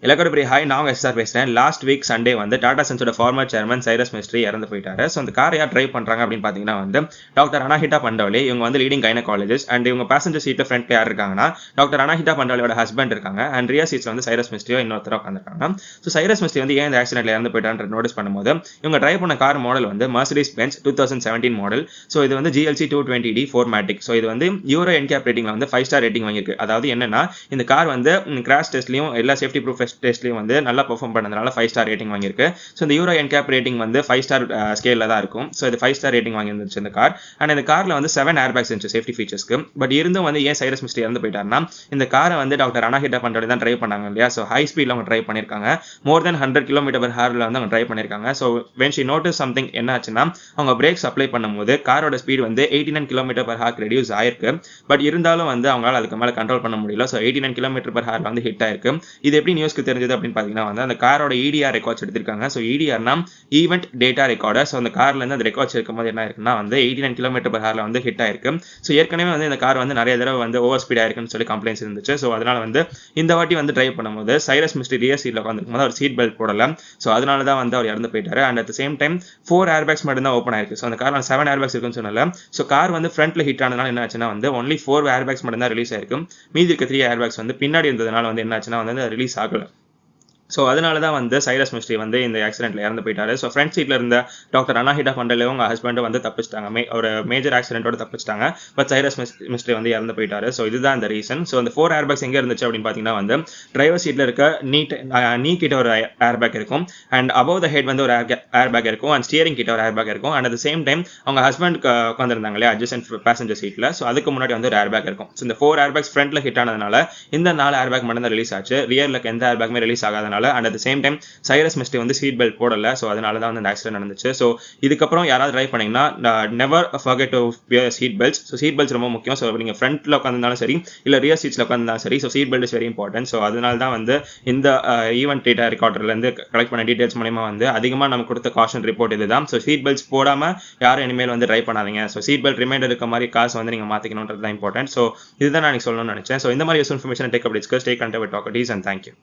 எல்லாரும் பெரிய ஹாய், நான் எஸ்ஆர் பேசுகிறேன். லாஸ்ட் வீக் சண்டே வந்து டாடா சன்ஸோட ஃபார்மர் சேர்மன் சைரஸ் மிஸ்ட்ரி இறந்து போயிட்டாரு. ஸோ அந்த கார் யார் ட்ரைவ் பண்ணுறாங்க அப்படின்னு பார்த்தீங்கன்னா வந்து டாக்டர் அனாஹிட்டா பண்டோலே. இவங்க வந்து லீடிங் கைனகாலஜிஸ்ட். அண்ட் இவங்க பேசஞ்சர் சீட்டில் ஃப்ரண்ட்ல யார் இருக்காங்கன்னா டாக்டர் அனாஹிட்டா பண்டோலையோட ஹஸ்பண்ட் இருக்காங்க. அண்ட் ரியர் சீட்ஸில் வந்து சைரஸ் மிஸ்ட்ரியோ இன்னொருத்தர உட்காந்துருக்காங்க. ஸோ சைரஸ் மிஸ்ட்ரி வந்து ஏன் இந்த ஆக்சிடென்ட்ல இறந்து போயிட்டான்னு நோட்டீஸ் பண்ணும்போது இவங்க ட்ரைவ் பண்ண கார் மாடல் வந்து மர்சிடிஸ் பென்ஸ் 2017 மாடல். ஸோ இது வந்து GLC 220D 4MATIC. ஸோ இது வந்து யூரோ என்கேப் ரேட்டிங்ல வந்து 5 ஸ்டார் ரேட்டிங் வாங்கியிருக்கு. அதாவது என்னன்னா இந்த கார் வந்து கிராஷ் டெஸ்ட்லையும் எல்லா சேஃப்டி ப்ரூஃப் டெஸ்ட்லையும் வந்து நல்லா பெர்ஃபார்ம் பண்ணதுனால 5 ஸ்டார் ரேட்டிங் வாங்கியிருக்கு. ஸோ இந்த யூரோ என்கேப் ரேட்டிங் வந்து 5 ஸ்டார் ஸ்கேல்ல தான் இருக்கும். ஸோ இது 5 ஸ்டார் ரேட்டிங் வாங்கியிருந்துச்சு இந்த கார். அண்ட் இந்த கார்ல வந்து 7 ஏர் பேக்ஸ் இருந்துச்சு சேஃப்டி ஃபீச்சர்ஸ்க்கு. பட் இருந்தும் வந்து ஏன் சைரஸ் மிஸ்ட்ரி இறந்து போயிட்டாருன்னா இந்த காரை வந்து டாக்டர் அனாஹிட்டா பண்டோலே தான் ட்ரைவ் பண்ணாங்க இல்லையா. ஸோ ஹை ஸ்பீட்ல அவங்க ட்ரைவ் பண்ணியிருக்காங்க. மோர் தென் 100 km/h வந்து அவங்க ட்ரைவ் பண்ணியிருக்காங்க. So when she notice something என்ன ஆச்சுன்னா அவங்க பிரேக்ஸ் அப்ளை பண்ணும்போது காரோட ஸ்பீட் வந்து 89 km/h ரெடியூஸ் ஆயிருக்கு. பட் இருந்தாலும் வந்து அவங்களால அதுக்கு மேலே கண்ட்ரோல் பண்ண முடியல. ஸோ 89 km/h வந்து ஹிட் ஆயிருக்கு. இது எப்படி நியூஸ்க்கு தெரிஞ்சது அப்படின்னு பார்த்தீங்கன்னா வந்து அந்த காரோட EDR ரெக்கார்ட்ஸ் எடுத்திருக்காங்க. ஸோ EDRனா ஈவெண்ட் டேட்டா ரெக்கார்டர். ஸோ அந்த கார்ல இருந்து அந்த ரெக்கார்ட்ஸ் இருக்கும்போது என்ன இருக்குன்னா வந்து 89 km/h வந்து ஹிட் ஆயிருக்கு. ஸோ ஏற்கனவே வந்து இந்த கார் வந்து நிறைய தடவை வந்து ஓவர் ஸ்பீட் ஆயிருக்குன்னு சொல்லி கம்ப்ளைண்ட்ஸ் இருந்துச்சு. ஸோ அதனால வந்து இந்த வாட்டி வந்து டிரைவ் பண்ணும்போது சைரஸ் மிஸ்ட்ரி ரியர் சீட்ல உட்காந்துருக்கும் போது அவர் சீட் பெல்ட் போடல. ஸோ அதனால தான் வந்து அவர் இறந்து போயிட்டாரு. And at same time 4 air bags மட்டும் தான் ஓப்பன் ஆயிருக்கு. ஸோ அந்த கார்ல 7 ஏர் பேக்ஸ் இருக்குன்னு சொன்னல. ஸோ கார் வந்து ஃப்ரண்ட்ல ஹிட் ஆனதுனால என்ன ஆச்சுன்னா வந்து ஒன்லி 4 ஏர் பேக்ஸ் மட்டும் தான் ரிலீஸ் ஆயிருக்கு. மீதி இருக்க 3 ஏர் பேக்ஸ் வந்து பின்னாடி இருந்ததுனால வந்து என்ன ஆச்சுன்னா வந்து ரிலீஸ் ஆகல. ஸோ அதனால தான் வந்து சைரஸ் மிஸ்ட்ரி வந்து இந்த ஆக்சிடென்ட்ல இறந்து போயிட்டாரு. ஸோ ஃப்ரண்ட் சீட்ல இருந்த டாக்டர் அனாஹிட்டா பண்டோலேவும் அவங்க ஹஸ்பண்ட் வந்து தப்பிச்சிட்டாங்க. ஒரு மேஜர் ஆக்சிடென்ட்டோட தப்பிச்சிட்டாங்க. பட் சைரஸ் மிஸ்ட்ரி வந்து இறந்து போயிட்டாரு. ஸோ இதுதான் இந்த ரீசன். ஸோ அந்த 4 ஏர் பேக்ஸ் எங்கே இருந்துச்சு அப்படின்னு பார்த்தீங்கன்னா வந்து டிரைவர் சீட்ல இருக்க நீ கிட்ட ஒரு ஏர் பேக் இருக்கும். அண்ட் அபவ் த ஹெட் வந்து ஒரு ஏர் பேக் இருக்கும். அண்ட் ஸ்டியரிங் கிட்ட ஒரு ஏர் பேக் இருக்கும். அண்ட் அட் சேம் டைம் அவங்க ஹஸ்பண்ட் உட்காந்துருந்தாங்க இல்லையா அட்ஜஸ்டன்ட் பேசஞ்சர் சீட்ல. ஸோ அதுக்கு முன்னாடி வந்து ஒரு ஏர் பேக் இருக்கும். ஸோ இந்த 4 ஏர் பேக்ஸ் ஃப்ரண்ட்ல ஹிட் ஆனதுனால இந்த 4 ஏர் பேக் மட்டும் தான் ரிலீஸ் ஆச்சு. ரியர்ல எந்த ஏர் பேக்குமே ரிலீஸ் ஆகாதனால and at same time Cyrus Mistry வந்து சீட் பெல்ட் போடல. ஸோ அதனால தான் வந்து இந்த ஆக்சிடென்ட் நடந்துச்சு. ஸோ இதுக்கப்புறம் யாராவது ட்ரைவ் பண்ணீங்கன்னா never forget to wear seat belts. So seat belts ரொம்ப முக்கியம். ஸோ நீங்கள் ஃப்ரண்ட்ல உட்காந்துருந்தாலும் சரி இல்லை ரியர் சீட்ஸ்ல உட்காந்துருந்தாலும் சரி. So seat belt is very important. So அதனால தான் வந்து இந்த ஈவெண்ட் டேட்டா ரெக்கார்டர்லேருந்து கலெக்ட் பண்ண டீடைல்ஸ் மூலமா வந்து அதிகமாக நமக்கு கொடுத்த காஷன் ரிப்போர்ட் இதுதான். ஸோ சீட் பெல்ட்ஸ் போடாமல் யாரும் இனிமேல் வந்து ட்ரைவ் பண்ணாதீங்க. ஸோ சீட் பெல்ட் ரிமைண்டர் இருக்க மாதிரி காசு வந்து நீங்கள் மாற்றிக்கணுன்றது தான் இம்பார்ட்டன்ட். ஸோ இதுதான் நான் சொல்லணும்னு நினைச்சேன். ஸோ இந்த மாதிரி use information take up discuss take contact with doctors and thank you.